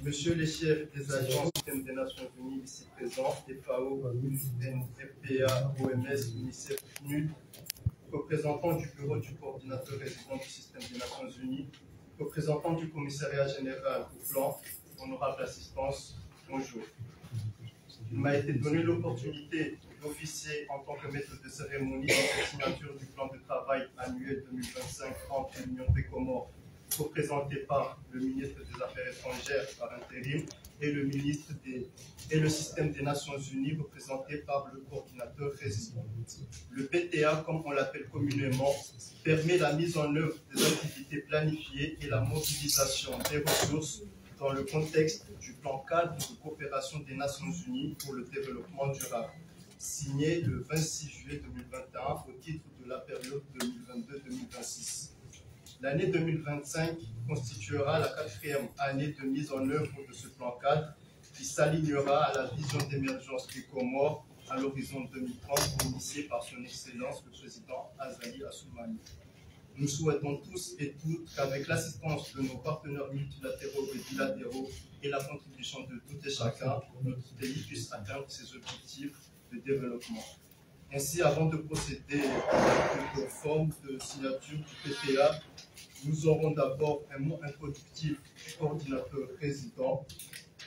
Monsieur les chefs des agences des Nations Unies ici présents, FAO, UNFPA, OMS, UNICEF, PNUD, représentants du bureau du coordinateur résident du système des Nations Unies, représentants du commissariat général au plan, honorable assistance, bonjour. Il m'a été donné l'opportunité d'officier en tant que maître de cérémonie dans la signature du plan de travail annuel 2025 entre l'Union des Comores, représenté par le ministre des Affaires étrangères par intérim et le système des Nations Unies, représenté par le coordinateur résident. Le PTA, comme on l'appelle communément, permet la mise en œuvre des activités planifiées et la mobilisation des ressources dans le contexte du plan cadre de coopération des Nations Unies pour le développement durable, signé le 26 juillet 2021 au titre de la période 2022-2026. L'année 2025 constituera la 4e année de mise en œuvre de ce plan cadre qui s'alignera à la vision d'émergence des Comores à l'horizon 2030 initiée par son Excellence le Président Azali Assoumani. Nous souhaitons tous et toutes qu'avec l'assistance de nos partenaires multilatéraux et bilatéraux et la contribution de tout et chacun, notre pays puisse atteindre ses objectifs de développement. Ainsi, avant de procéder à la forme de signature du PTA, nous aurons d'abord un mot introductif du coordinateur résident,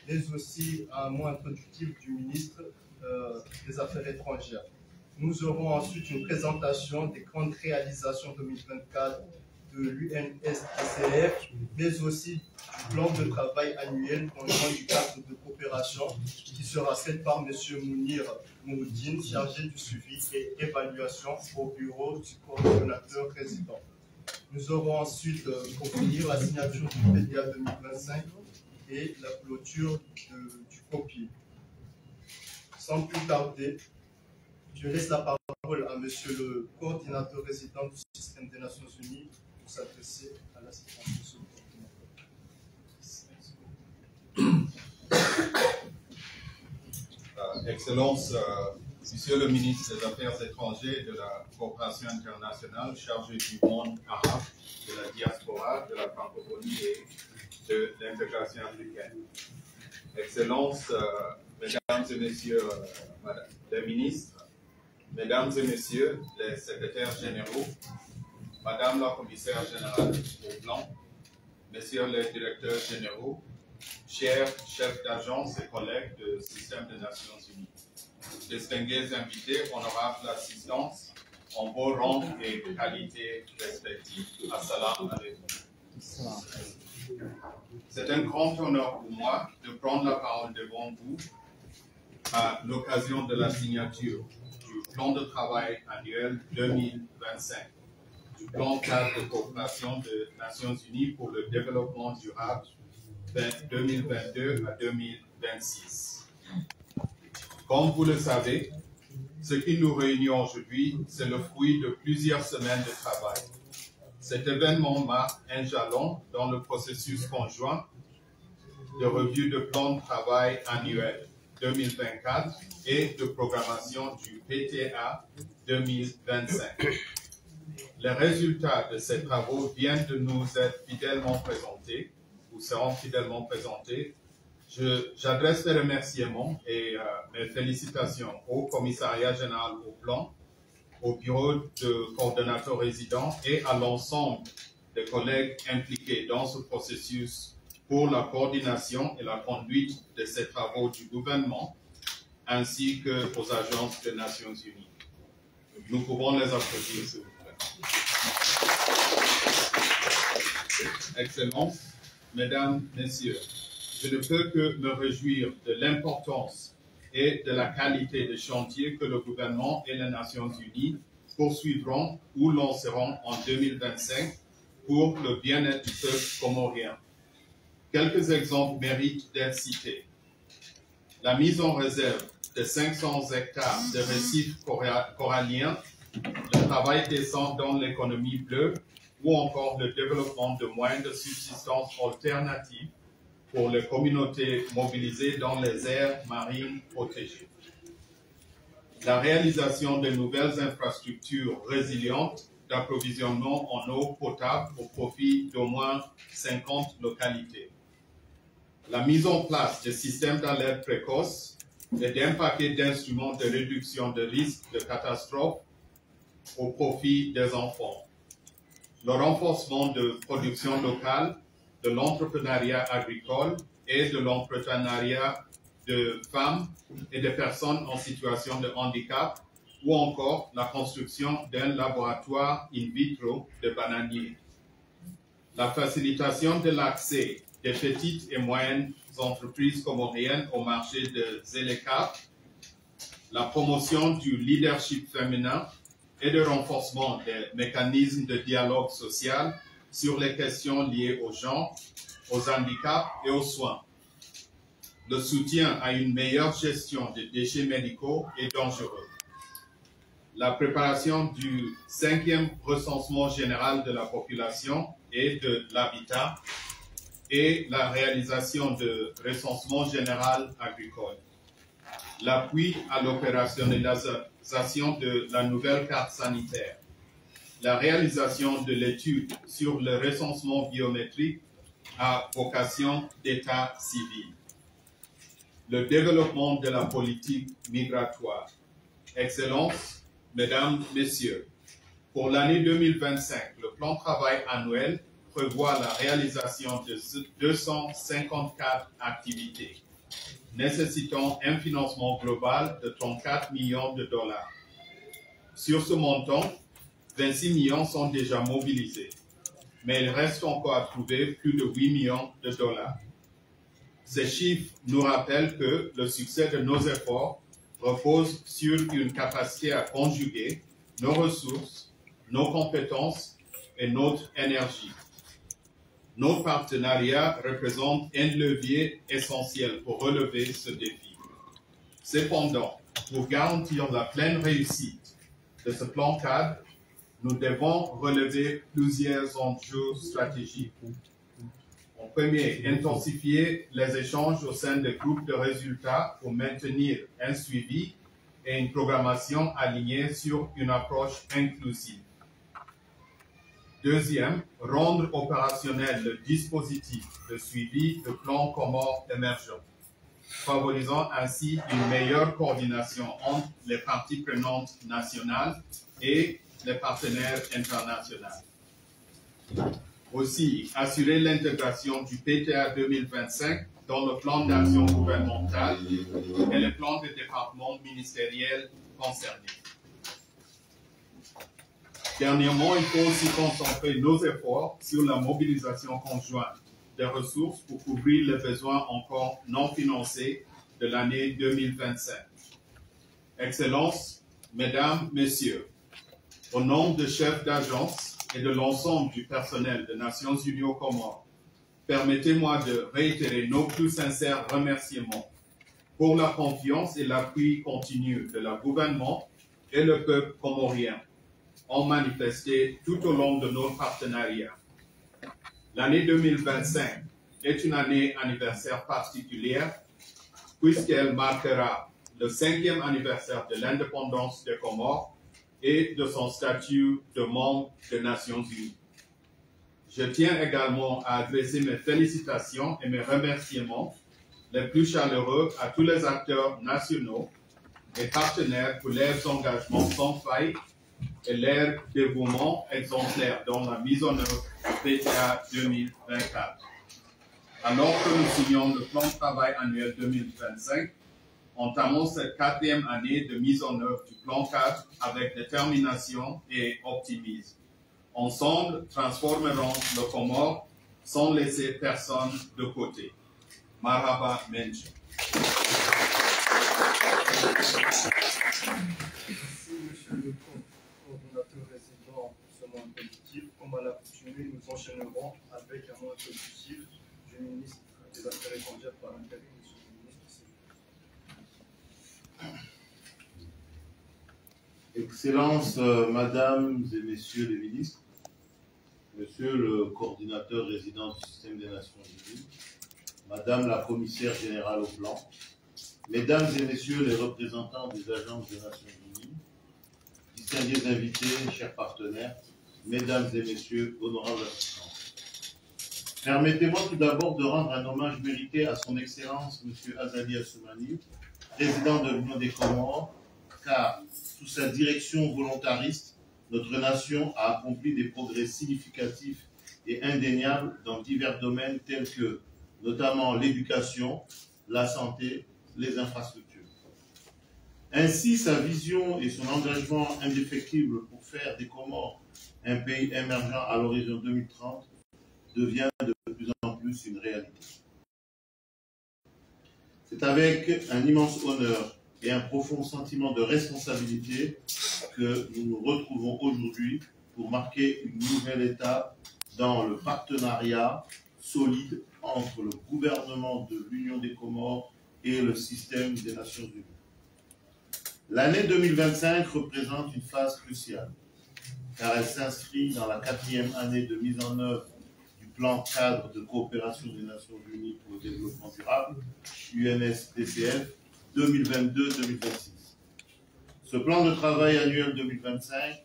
mais aussi un mot introductif du ministre des Affaires étrangères. Nous aurons ensuite une présentation des grandes réalisations 2024 de l'UNSCF, mais aussi du plan de travail annuel dans le cadre du cadre de coopération qui sera fait par M. Mounir Mouroudine, chargé du suivi et évaluation au bureau du coordonnateur résident. Nous aurons ensuite, pour finir, la signature du PDA 2025 et la clôture du copier. Sans plus tarder, je laisse la parole à Monsieur le coordinateur résident du système des Nations Unies pour s'adresser à l'assistance de ce coordinateur. Excellence, Monsieur le ministre des Affaires étrangères et de la coopération internationale chargé du monde arabe, de la diaspora, de la francophonie et de l'intégration africaine. Excellence, Mesdames et Messieurs les ministres, Mesdames et Messieurs les secrétaires généraux, Madame la commissaire générale au plan, Messieurs les directeurs généraux, chers chefs d'agence et collègues du système des Nations Unies, distingués invités, honorables assistants, en beau rang et qualité respective. Assalamu alaikum. C'est un grand honneur pour moi de prendre la parole devant vous à l'occasion de la signature du plan de travail annuel 2025, du plan cadre de coopération des Nations Unies pour le développement durable 2022 à 2026. Comme vous le savez, ce qui nous réunit aujourd'hui, c'est le fruit de plusieurs semaines de travail. Cet événement marque un jalon dans le processus conjoint de revue de plan de travail annuel 2024 et de programmation du PTA 2025. Les résultats de ces travaux viennent de nous être fidèlement présentés, ou seront fidèlement présentés. J'adresse les remerciements et mes félicitations au commissariat général au plan, au bureau de coordonnateur résident et à l'ensemble des collègues impliqués dans ce processus pour la coordination et la conduite de ces travaux du gouvernement, ainsi que aux agences des Nations Unies. Nous pouvons les applaudir, s'il vous plaît. Excellences, Mesdames, Messieurs, je ne peux que me réjouir de l'importance et de la qualité des chantiers que le gouvernement et les Nations Unies poursuivront ou lanceront en 2025 pour le bien-être du peuple comorien. Quelques exemples méritent d'être cités. La mise en réserve de 500 hectares de récifs coralliens, le travail décent dans l'économie bleue ou encore le développement de moyens de subsistance alternatifs pour les communautés mobilisées dans les aires marines protégées. La réalisation de nouvelles infrastructures résilientes d'approvisionnement en eau potable au profit d'au moins 50 localités. la mise en place de systèmes d'alerte précoce et d'un paquet d'instruments de réduction de risque de catastrophe au profit des enfants, le renforcement de production locale, de l'entrepreneuriat agricole et de l'entrepreneuriat de femmes et de personnes en situation de handicap, ou encore la construction d'un laboratoire in vitro de bananiers. La facilitation de l'accès des petites et moyennes entreprises comoriennes au marché de ZLECAf, la promotion du leadership féminin et le renforcement des mécanismes de dialogue social sur les questions liées au genre, aux handicaps et aux soins. Le soutien à une meilleure gestion des déchets médicaux et dangereux. La préparation du 5e recensement général de la population et de l'habitat et la réalisation de recensement général agricole. L'appui à l'opérationnalisation de la nouvelle carte sanitaire. La réalisation de l'étude sur le recensement biométrique à vocation d'état civil. Le développement de la politique migratoire. Excellences, Mesdames, Messieurs, pour l'année 2025, le plan de travail annuel prévoit la réalisation de 254 activités, nécessitant un financement global de 34 millions de dollars. Sur ce montant, 26 millions sont déjà mobilisés, mais il reste encore à trouver plus de 8 millions de dollars. Ces chiffres nous rappellent que le succès de nos efforts repose sur une capacité à conjuguer nos ressources, nos compétences et notre énergie. Nos partenariats représentent un levier essentiel pour relever ce défi. Cependant, pour garantir la pleine réussite de ce plan cadre, nous devons relever plusieurs enjeux stratégiques. En premier, intensifier les échanges au sein des groupes de résultats pour maintenir un suivi et une programmation alignée sur une approche inclusive. Deuxième, rendre opérationnel le dispositif de suivi de plan Comores émergent, favorisant ainsi une meilleure coordination entre les parties prenantes nationales et les partenaires internationaux. Aussi, assurer l'intégration du PTA 2025 dans le plan d'action gouvernemental et le plan de département ministériel concernés. Dernièrement, il faut aussi concentrer nos efforts sur la mobilisation conjointe des ressources pour couvrir les besoins encore non financés de l'année 2025. Excellences, Mesdames, Messieurs, au nom des chefs d'agence et de l'ensemble du personnel des Nations Unies aux Comores, permettez-moi de réitérer nos plus sincères remerciements pour la confiance et l'appui continu de la gouvernement et le peuple comorien ont manifesté tout au long de nos partenariats. L'année 2025 est une année anniversaire particulière puisqu'elle marquera le 5e anniversaire de l'indépendance des Comores et de son statut de membre des Nations Unies. Je tiens également à adresser mes félicitations et mes remerciements les plus chaleureux à tous les acteurs nationaux et partenaires pour leurs engagements sans faille et leur dévouement exemplaire dans la mise en œuvre du PTA 2024. Alors que nous signons le plan de travail annuel 2025, entamons cette 4e année de mise en œuvre du plan 4 avec détermination et optimisme. Ensemble, transformerons le Comores sans laisser personne de côté. Marhaba Menche. Monsieur le coordonnateur résident pour ce monde positif, comme à l'accoutumée, nous enchaînerons avec un mot positif du ministre des Affaires étrangères par l'intérim, monsieur le ministre. Excellences, Mesdames et Messieurs les ministres, Monsieur le coordinateur résident du système des Nations Unies, Madame la commissaire générale au plan, Mesdames et Messieurs les représentants des agences des Nations Unies, distingués invités, chers partenaires, Mesdames et Messieurs, honorables assistants. Permettez-moi tout d'abord de rendre un hommage mérité à son Excellence, M. Azali Assoumani, président de l'Union des Comores, car sous sa direction volontariste, notre nation a accompli des progrès significatifs et indéniables dans divers domaines tels que, notamment, l'éducation, la santé, les infrastructures. Ainsi, sa vision et son engagement indéfectible pour faire des Comores un pays émergent à l'horizon 2030 devient de plus en plus une réalité. C'est avec un immense honneur et un profond sentiment de responsabilité que nous nous retrouvons aujourd'hui pour marquer une nouvelle étape dans le partenariat solide entre le gouvernement de l'Union des Comores et le système des Nations Unies. L'année 2025 représente une phase cruciale, car elle s'inscrit dans la 4e année de mise en œuvre du plan cadre de coopération des Nations Unies pour le développement durable, UNSDCF 2022-2026. Ce plan de travail annuel 2025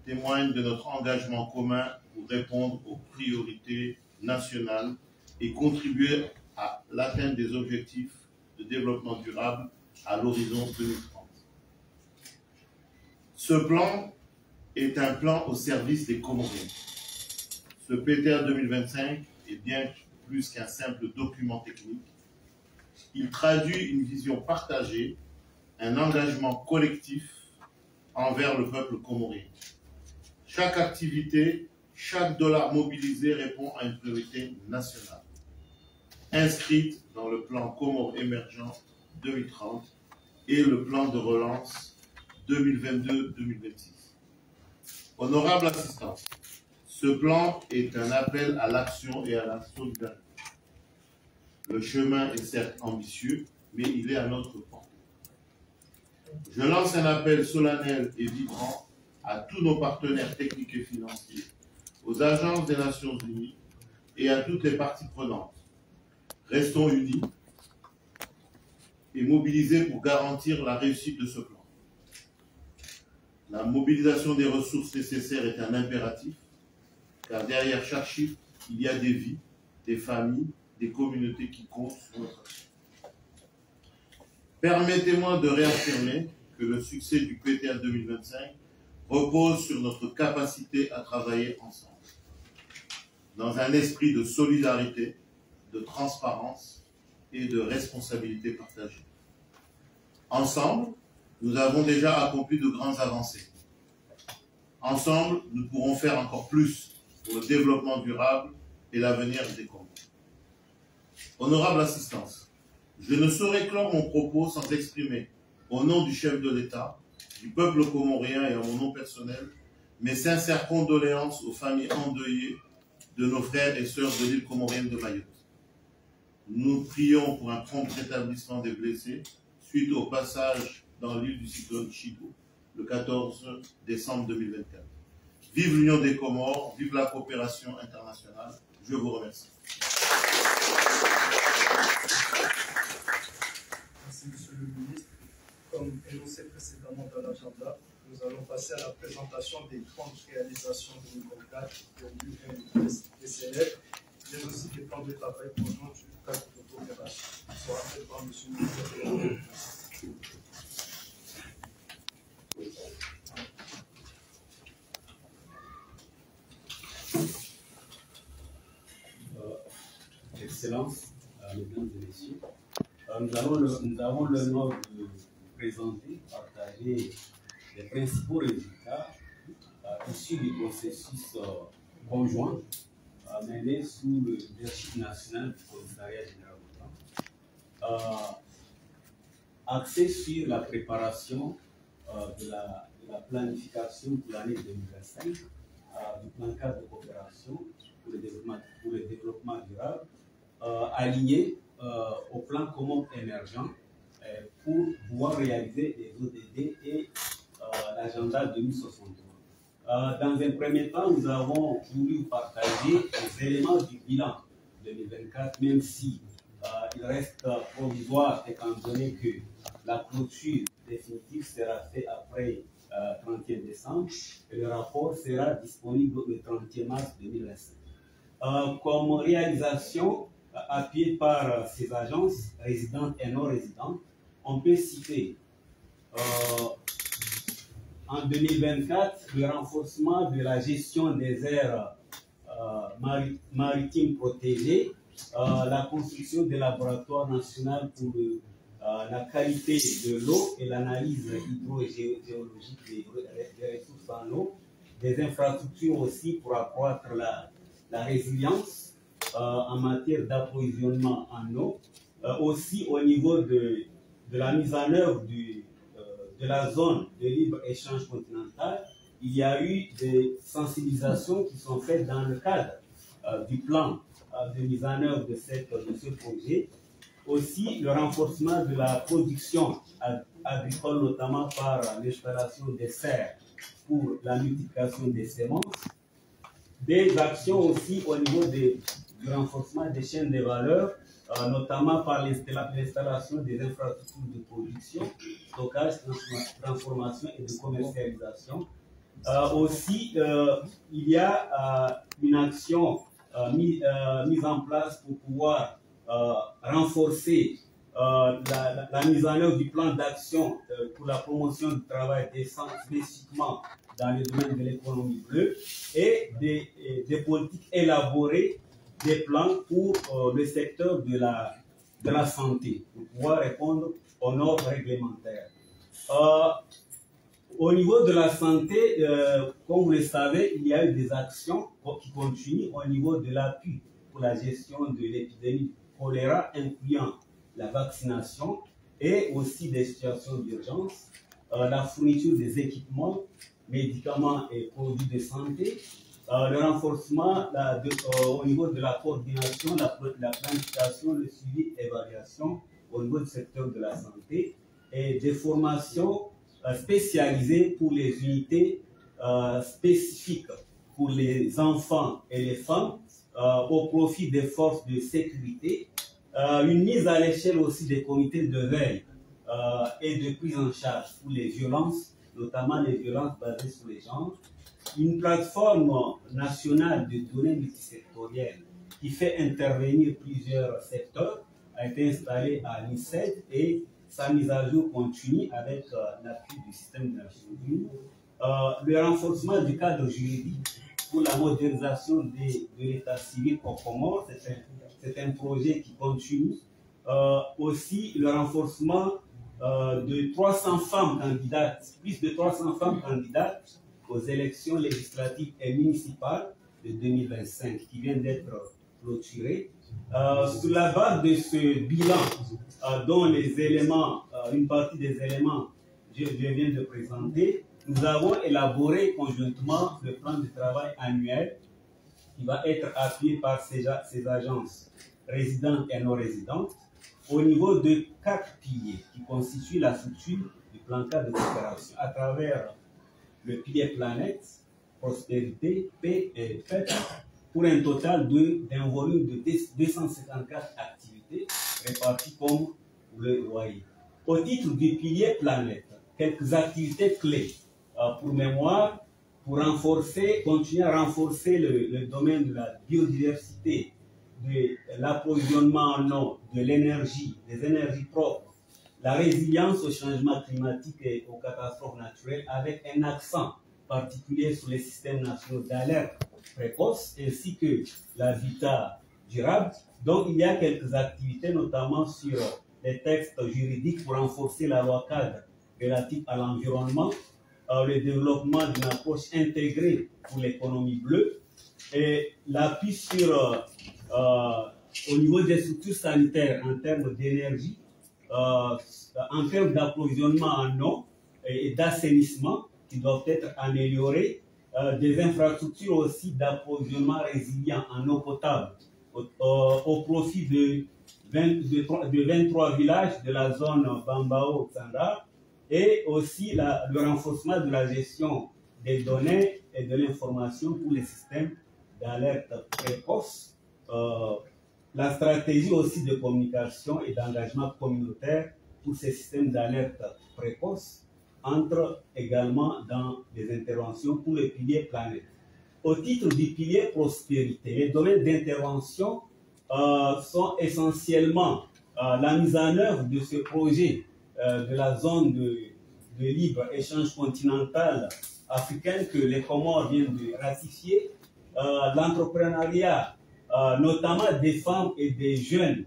témoigne de notre engagement commun pour répondre aux priorités nationales et contribuer à l'atteinte des objectifs de développement durable à l'horizon 2030. Ce plan est un plan au service des Comoriens. Ce PTR 2025 est bien plus qu'un simple document technique. Il traduit une vision partagée, un engagement collectif envers le peuple comorien. Chaque activité, chaque dollar mobilisé répond à une priorité nationale, inscrite dans le plan Comores émergent 2030 et le plan de relance 2022-2026. Honorable assistance, ce plan est un appel à l'action et à la solidarité. Le chemin est certes ambitieux, mais il est à notre portée. Je lance un appel solennel et vibrant à tous nos partenaires techniques et financiers, aux agences des Nations Unies et à toutes les parties prenantes. Restons unis et mobilisés pour garantir la réussite de ce plan. La mobilisation des ressources nécessaires est un impératif, car derrière chaque chiffre, il y a des vies, des familles, des communautés qui comptent sur notre action. Permettez-moi de réaffirmer que le succès du PTR 2025 repose sur notre capacité à travailler ensemble, dans un esprit de solidarité, de transparence et de responsabilité partagée. Ensemble, nous avons déjà accompli de grandes avancées. Ensemble, nous pourrons faire encore plus pour le développement durable et l'avenir des Comores. Honorable assistance, je ne saurais clore mon propos sans exprimer, au nom du chef de l'État, du peuple comorien et en mon nom personnel, mes sincères condoléances aux familles endeuillées de nos frères et sœurs de l'île comorienne de Mayotte. Nous prions pour un prompt rétablissement des blessés suite au passage dans l'île du cyclone Chido, le 14 décembre 2024. Vive l'Union des Comores, vive la coopération internationale. Je vous remercie. Merci, Monsieur le Ministre. Comme énoncé précédemment dans l'agenda, nous allons passer à la présentation des grandes réalisations 2024 de l'UNSDCF, mais aussi des plans de travail pour le nom du cadre de coopération. Soit fait par Monsieur le Ministre. Excellences, mesdames et messieurs, nous avons l'honneur de présenter, partager les principaux résultats issus du processus conjoint mené sous le leadership national du Commissariat général au plan, axé sur la préparation de la planification pour l'année 2025 du plan cadre de coopération pour le développement durable, aligné au plan commun émergent pour pouvoir réaliser les ODD et l'agenda 2063. Dans un premier temps, nous avons voulu partager les éléments du bilan 2024, même si il reste provisoire étant donné que la clôture définitive sera faite après 31 décembre et le rapport sera disponible le 31 mars 2025. comme réalisation appuyée par ces agences résidentes et non résidentes. On peut citer en 2024 le renforcement de la gestion des aires maritimes protégées, la construction des laboratoires nationaux pour la qualité de l'eau et l'analyse hydrogéologique des ressources en eau, des infrastructures aussi pour accroître la résilience en matière d'approvisionnement en eau, aussi au niveau de la mise en œuvre de la zone de libre-échange continental. Il y a eu des sensibilisations qui sont faites dans le cadre du plan de mise en œuvre de ce projet. Aussi, le renforcement de la production agricole, notamment par l'installation des serres pour la multiplication des semences. Des actions aussi au niveau du renforcement des chaînes de valeur, notamment par l'installation des infrastructures de production, stockage, transformation et de commercialisation. Aussi, il y a une action mise en place pour pouvoir renforcer la mise en œuvre du plan d'action pour la promotion du travail décent, spécifiquement dans le domaine de l'économie bleue, et des politiques élaborées, des plans pour le secteur de la santé, pour pouvoir répondre aux normes réglementaires. Au niveau de la santé, comme vous le savez, il y a eu des actions qui continuent au niveau de l'appui pour la gestion de l'épidémie de choléra, incluant la vaccination et aussi des situations d'urgence, la fourniture des équipements, médicaments et produits de santé, le renforcement au niveau de la coordination, la planification, le suivi et évaluation au niveau du secteur de la santé, et des formations spécialisées pour les unités spécifiques pour les enfants et les femmes au profit des forces de sécurité, une mise à l'échelle aussi des comités de veille et de prise en charge pour les violences, notamment les violences basées sur les genres, une plateforme nationale de données multisectorielles qui fait intervenir plusieurs secteurs a été installée à l'INSED et sa mise à jour continue avec l'appui du système de Nations Unies. Le renforcement du cadre juridique pour la modernisation de l'état civil au Comores, c'est un projet qui continue. Aussi, le renforcement de 300 femmes candidates, plus de 300 femmes candidates aux élections législatives et municipales de 2025 qui viennent d'être clôturées. Sur la base de ce bilan, dont les éléments, une partie des éléments je viens de présenter, nous avons élaboré conjointement le plan de travail annuel qui va être appuyé par ces agences résidentes et non résidentes au niveau de 4 piliers qui constituent la structure du plan cadre de coopération à travers le pilier planète, prospérité, paix et fête, pour un total d'un volume de 254 activités réparties comme vous le voyez. Au titre du pilier planète, quelques activités clés pour mémoire, pour continuer à renforcer le domaine de la biodiversité, de l'approvisionnement en eau, de l'énergie, des énergies propres, la résilience au changement climatique et aux catastrophes naturelles, avec un accent particulier sur les systèmes nationaux d'alerte précoce ainsi que l'habitat durable. Donc, il y a quelques activités, notamment sur les textes juridiques pour renforcer la loi cadre relative à l'environnement, le développement d'une approche intégrée pour l'économie bleue et l'appui sur, au niveau des structures sanitaires en termes d'énergie, en termes d'approvisionnement en eau et d'assainissement qui doivent être améliorés, des infrastructures aussi d'approvisionnement résilient en eau potable au profit de 23 villages de la zone Bambao-Tsanda, et aussi le renforcement de la gestion des données et de l'information pour les systèmes d'alerte précoce, la stratégie aussi de communication et d'engagement communautaire pour ces systèmes d'alerte précoce entre également dans les interventions pour le pilier planète. au titre du pilier prospérité, les domaines d'intervention sont essentiellement la mise en œuvre de ce projet de la zone de libre-échange continental africaine que les Comores viennent de ratifier, l'entrepreneuriat, notamment des femmes et des jeunes,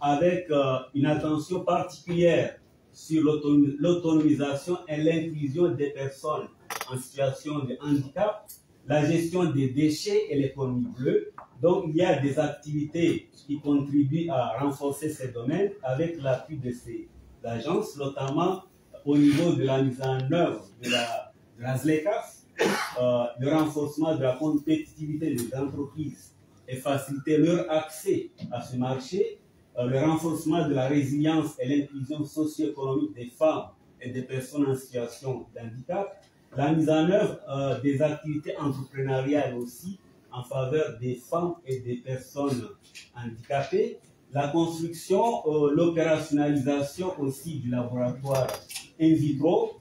avec une attention particulière sur l'autonomisation et l'inclusion des personnes en situation de handicap, la gestion des déchets et l'économie bleue. Donc, il y a des activités qui contribuent à renforcer ces domaines avec l'appui de ces agences, notamment au niveau de la mise en œuvre de la ZLECAF, le renforcement de la compétitivité des entreprises et faciliter leur accès à ce marché, le renforcement de la résilience et l'inclusion socio-économique des femmes et des personnes en situation de handicap, la mise en œuvre des activités entrepreneuriales aussi en faveur des femmes et des personnes handicapées, la construction, l'opérationnalisation aussi du laboratoire in vitro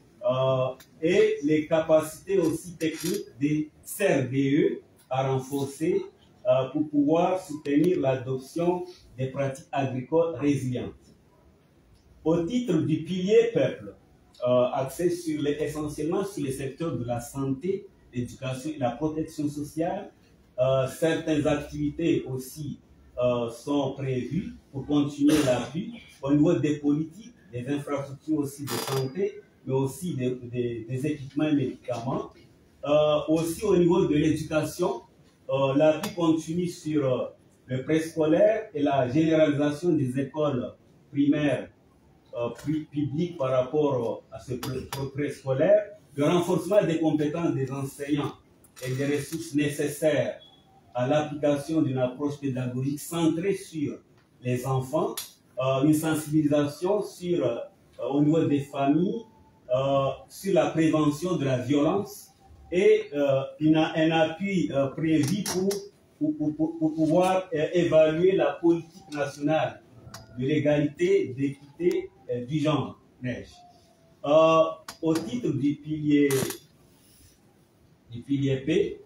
et les capacités aussi techniques des CRDE à renforcer pour pouvoir soutenir l'adoption des pratiques agricoles résilientes. Au titre du pilier peuple, axé essentiellement sur les secteurs de la santé, l'éducation et la protection sociale, certaines activités aussi sont prévues pour continuer l'appui au niveau des politiques, des infrastructures aussi de santé, mais aussi des équipements et médicaments. Aussi au niveau de l'éducation, l'appui continue sur le préscolaire et la généralisation des écoles primaires publiques par rapport à ce préscolaire, le renforcement des compétences des enseignants et des ressources nécessaires à l'application d'une approche pédagogique centrée sur les enfants, une sensibilisation au niveau des familles, sur la prévention de la violence et un appui prévu pour pouvoir évaluer la politique nationale de l'égalité, d'équité du genre. Au titre du pilier P,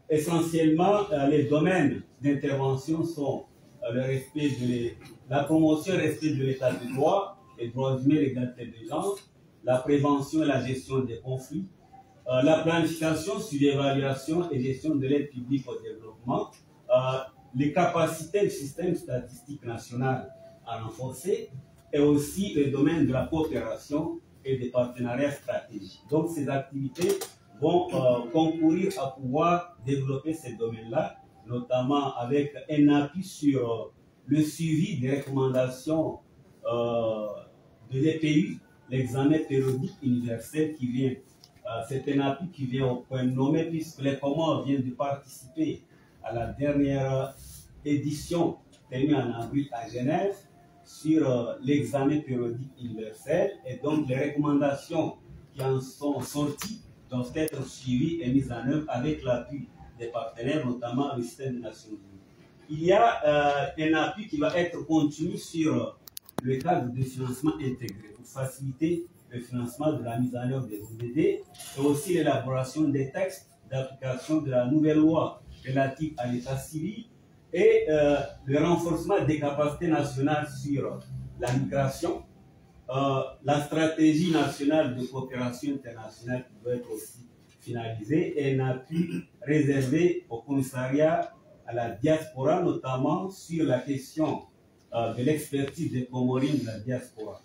essentiellement, les domaines d'intervention sont la promotion et le respect de l'état de droit, les droits humains, l'égalité des genres, la prévention et la gestion des conflits, la planification sur l'évaluation et gestion de l'aide publique au développement, les capacités du système statistique national à renforcer, et aussi le domaine de la coopération et des partenariats stratégiques. Donc, ces activités vont concourir à pouvoir développer ces domaines-là, notamment avec un appui sur le suivi des recommandations de l'EPU, l'examen périodique universel qui vient. C'est un appui qui vient au point nommé puisque les Comores viennent de participer à la dernière édition tenue en avril à Genève sur l'examen périodique universel, et donc les recommandations qui en sont sorties doivent être suivies et mises en œuvre avec l'appui des partenaires, notamment le système des Nations Unies. Il y a un appui qui va être continu sur le cadre de financement intégré pour faciliter le financement de la mise en œuvre des ODD et aussi l'élaboration des textes d'application de la nouvelle loi relative à l'état civil et le renforcement des capacités nationales sur la migration, la stratégie nationale de coopération internationale qui doit être aussi finalisée et un appui réservé au commissariat à la diaspora, notamment sur la question de l'expertise des Comoriens de la diaspora.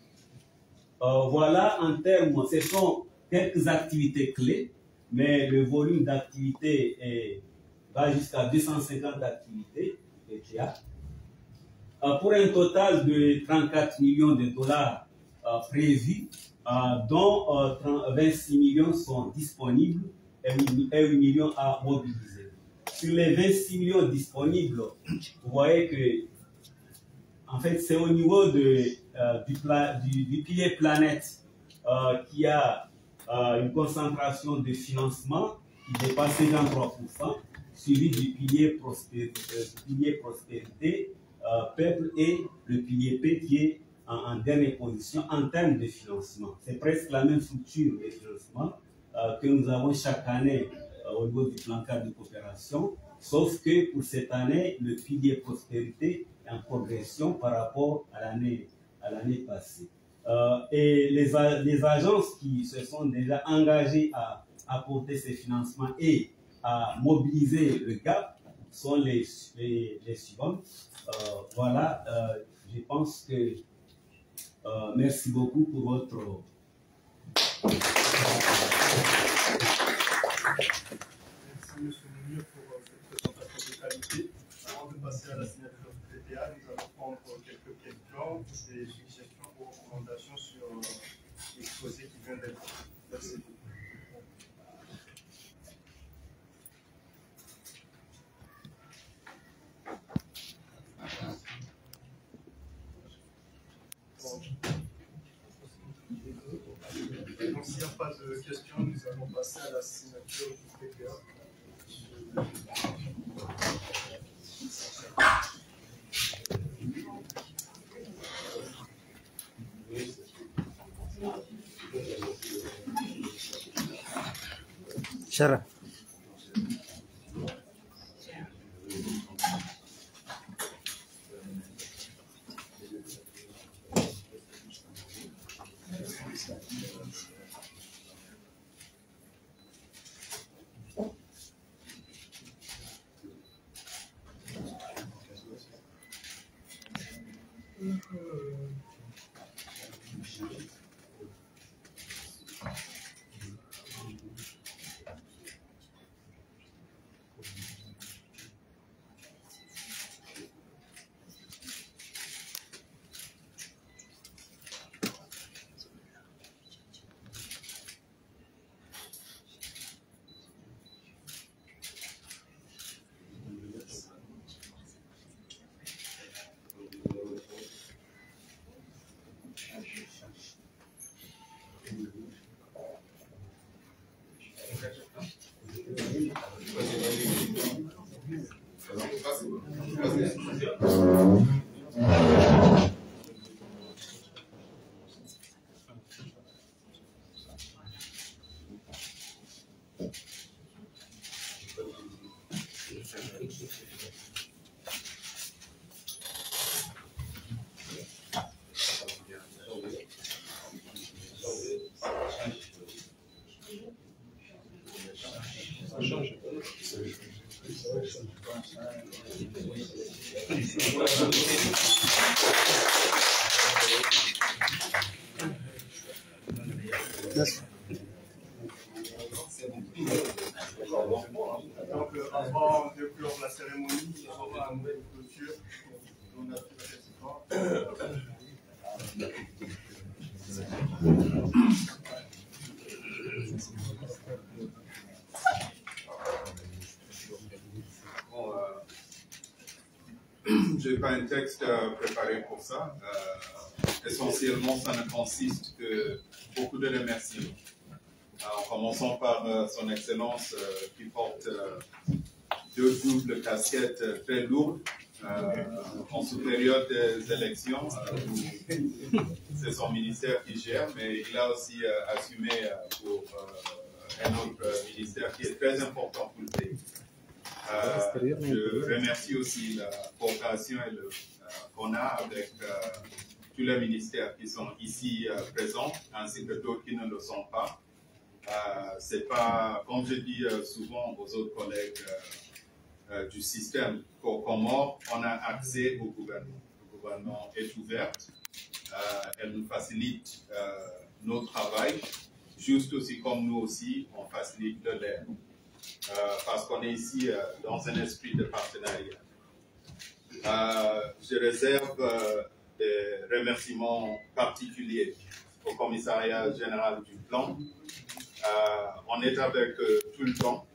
Voilà, en termes, ce sont quelques activités clés, mais le volume d'activités va jusqu'à 250 activités ETA, pour un total de 34 millions de dollars prévus, dont 26 millions sont disponibles et 8 millions à mobiliser. Sur les 26 millions disponibles, vous voyez que en fait, c'est au niveau du pilier planète qui a une concentration de financement qui dépasse 53%, suivi du pilier prospérité, peuple, et le pilier P qui est en dernière position en termes de financement. C'est presque la même structure de financement que nous avons chaque année au niveau du plan cadre de coopération, sauf que pour cette année, le pilier prospérité est en progression par rapport à l'année passée. Et les agences qui se sont déjà engagées à apporter ces financements et à mobiliser le GAP sont les suivantes. Voilà, je pense que merci beaucoup pour votre... Merci M. Mounir pour cette présentation de qualité. Avant de passer à la signature du PPA, nous allons prendre quelques questions, des suggestions ou recommandations sur l'exposé qui vient d'être fait. Merci. Donc, s'il n'y a pas de questions, nous allons passer à la signature du PPA. Sharaf. Donc, avant de clore la cérémonie, il y aura une nouvelle clôture. On a fait le récipient. Bon, je n'ai pas un texte préparé pour ça. Essentiellement, ça ne consiste que beaucoup de remerciements. En commençant par son Excellence qui porte deux doubles casquettes très lourdes en cette période des élections. C'est son ministère qui gère, mais il a aussi assumé pour un autre ministère qui est très important pour le pays. Je remercie aussi la coopération qu'on a avec tous les ministères qui sont ici présents, ainsi que d'autres qui ne le sont pas. C'est pas, comme je dis souvent aux autres collègues du système, qu'au Comores, on a accès au gouvernement. Le gouvernement est ouvert, elle nous facilite notre travail, juste aussi comme nous aussi, on facilite le leur. Parce qu'on est ici dans un esprit de partenariat. Je réserve des remerciements particuliers au commissariat général du plan. On est avec tout le temps